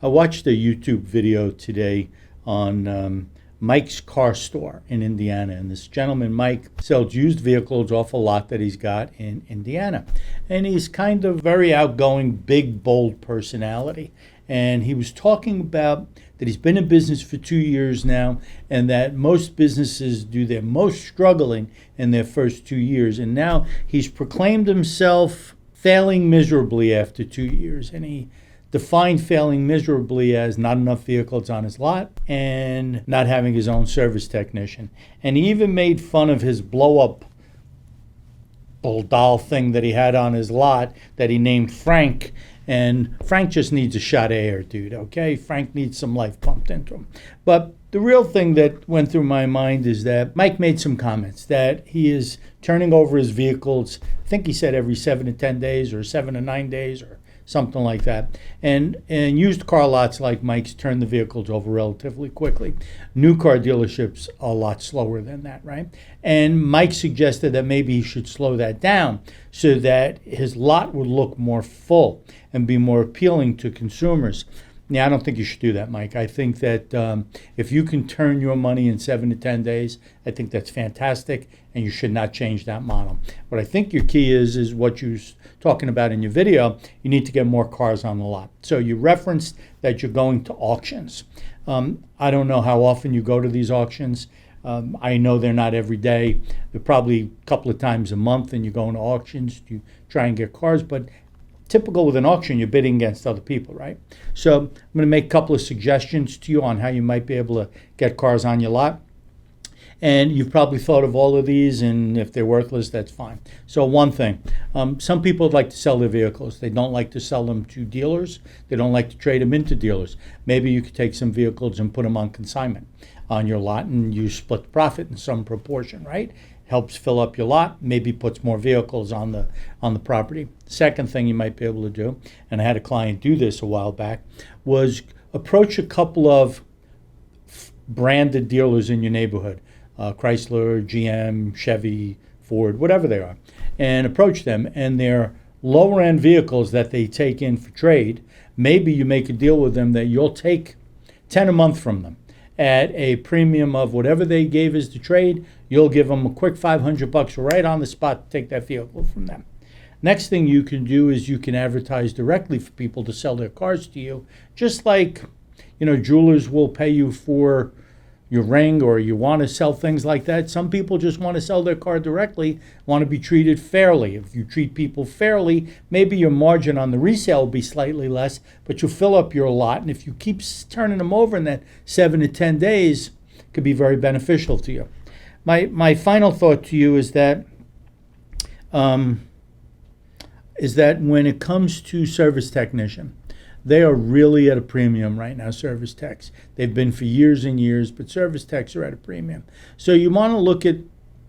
I watched a YouTube video today on Mike's car store in Indiana. And this gentleman, Mike, sells used vehicles off a lot that he's got in Indiana. And he's kind of very outgoing, big, bold personality. And he was talking about that he's been in business for 2 years now, and that most businesses do their most struggling in their first 2 years. And now he's proclaimed himself failing miserably after 2 years. And he defined failing miserably as not enough vehicles on his lot and not having his own service technician. And he even made fun of his blow-up doll thing that he had on his lot that he named Frank. And Frank just needs a shot of air, dude, okay? Frank needs some life pumped into him. But the real thing that went through my mind is that Mike made some comments that he is turning over his vehicles, I think he said every 7 to 10 days or 7 to 9 days or something like that. And used car lots like Mike's turn the vehicles over relatively quickly. New car dealerships are a lot slower than that, right? And Mike suggested that maybe he should slow that down so that his lot would look more full and be more appealing to consumers. Yeah, I don't think you should do that, Mike. I think that if you can turn your money in 7 to 10 days, I think that's fantastic, and you should not change that model. What I think your key is what you're talking about in your video. You need to get more cars on the lot. So you referenced that you're going to auctions. I don't know how often you go to these auctions. I know they're not every day. They're probably a couple of times a month, and you're going to auctions to try and get cars. But typical with an auction, you're bidding against other people, right? So I'm going to make a couple of suggestions to you on how you might be able to get cars on your lot. And you've probably thought of all of these, and if they're worthless, that's fine. So one thing, some people would like to sell their vehicles. They don't like to sell them to dealers. They don't like to trade them into dealers. Maybe you could take some vehicles and put them on consignment on your lot, and you split the profit in some proportion, right? Helps fill up your lot, maybe puts more vehicles on the property. Second thing you might be able to do, and I had a client do this a while back, was approach a couple of branded dealers in your neighborhood, Chrysler, GM, Chevy, Ford, whatever they are, and approach them. And their lower end vehicles that they take in for trade, maybe you make a deal with them that you'll take 10 a month from them at a premium of whatever they gave as the trade. You'll give them a quick $500 right on the spot to take that vehicle from them. Next thing you can do is you can advertise directly for people to sell their cars to you, just like, jewelers will pay you for your ring, or you want to sell things like that. Some people just want to sell their car directly, want to be treated fairly. If you treat people fairly, maybe your margin on the resale will be slightly less, but you'll fill up your lot. And if you keep turning them over in that 7 to 10 days, it could be very beneficial to you. My final thought to you is that when it comes to service technician, they are really at a premium right now, service techs. They've been for years and years, but service techs are at a premium. So you want to look at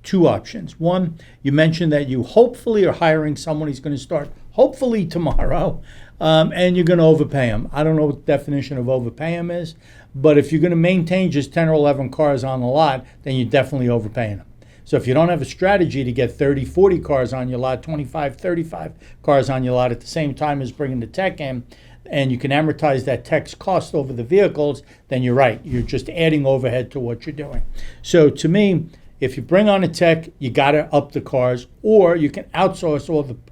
two options. One, you mentioned that you hopefully are hiring someone who's going to start hopefully tomorrow, and you're going to overpay him. I don't know what the definition of overpay him is, but if you're going to maintain just 10 or 11 cars on the lot, then you're definitely overpaying them. So if you don't have a strategy to get 30, 40 cars on your lot, 25, 35 cars on your lot at the same time as bringing the tech in, and you can amortize that tech's cost over the vehicles, then you're right. You're just adding overhead to what you're doing. So to me, if you bring on a tech, you got to up the cars, or you can outsource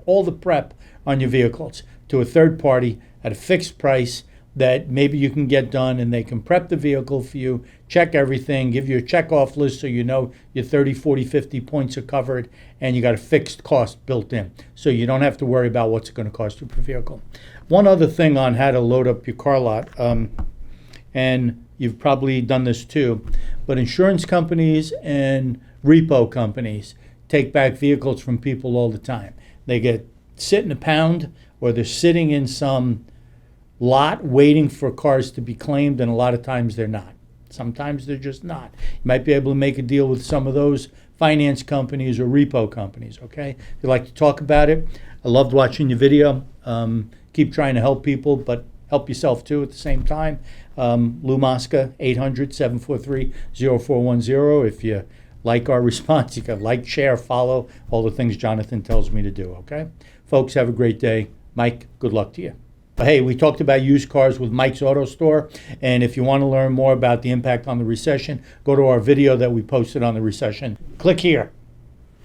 all the prep on your vehicles to a third party at a fixed price that maybe you can get done, and they can prep the vehicle for you, check everything, give you a check-off list so you know your 30, 40, 50 points are covered, and you got a fixed cost built in. So you don't have to worry about what's going to cost you per vehicle. One other thing on how to load up your car lot, and you've probably done this too, but insurance companies and repo companies take back vehicles from people all the time. They sit in a pound, or they're sitting in some lot waiting for cars to be claimed, and a lot of times they're not. Sometimes they're just not. You might be able to make a deal with some of those finance companies or repo companies, okay? If you'd like to talk about it, I loved watching your video. Keep trying to help people, but help yourself too at the same time. Lou Mosca, 800-743-0410. If you like our response, you can like, share, follow, all the things Jonathan tells me to do, okay? Folks, have a great day. Mike, good luck to you. Hey, we talked about used cars with Mike's Auto Store, and if you want to learn more about the impact on the recession, go to our video that we posted on the recession. Click here.